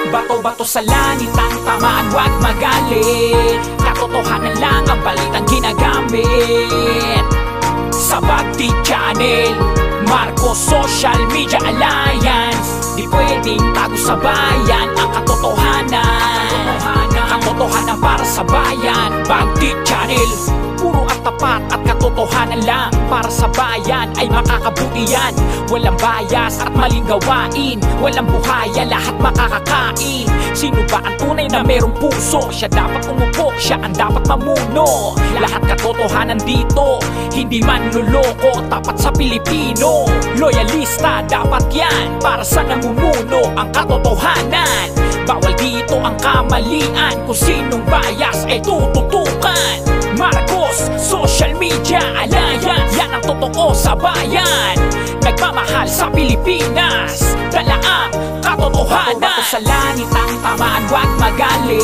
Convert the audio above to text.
Bato-bato sa langit ang tamaan, wag magalit. Katotohanan lang ang balitang ginagamit. Sa Bagti Channel, Marcos Social Media Alliance. Di pwedeng tago sa bayan ang katotohanan. Katotohanan para sa bayan, Bagti Channel. Puro at tapat at katotohanan lang para sa bayan ay makakabuti yan. Walang bias at maling gawain, walang buhaya, lahat makakakain. Sino ba ang tunay na merong puso? Siya dapat umupo, siya ang dapat mamuno. Lahat katotohanan dito, hindi man luloko, tapat sa Pilipino. Loyalista dapat yan para sa namumuno ang katotohanan. Bawal dito ang kamalian, kung sinong bias ay tututukan. Marcos Social Media Alliance, yan ang totoo sa bayan. Nagmamahal sa Pilipinas, dala ang katotohanan. Bato sa langit ang tamaan, wag magalit.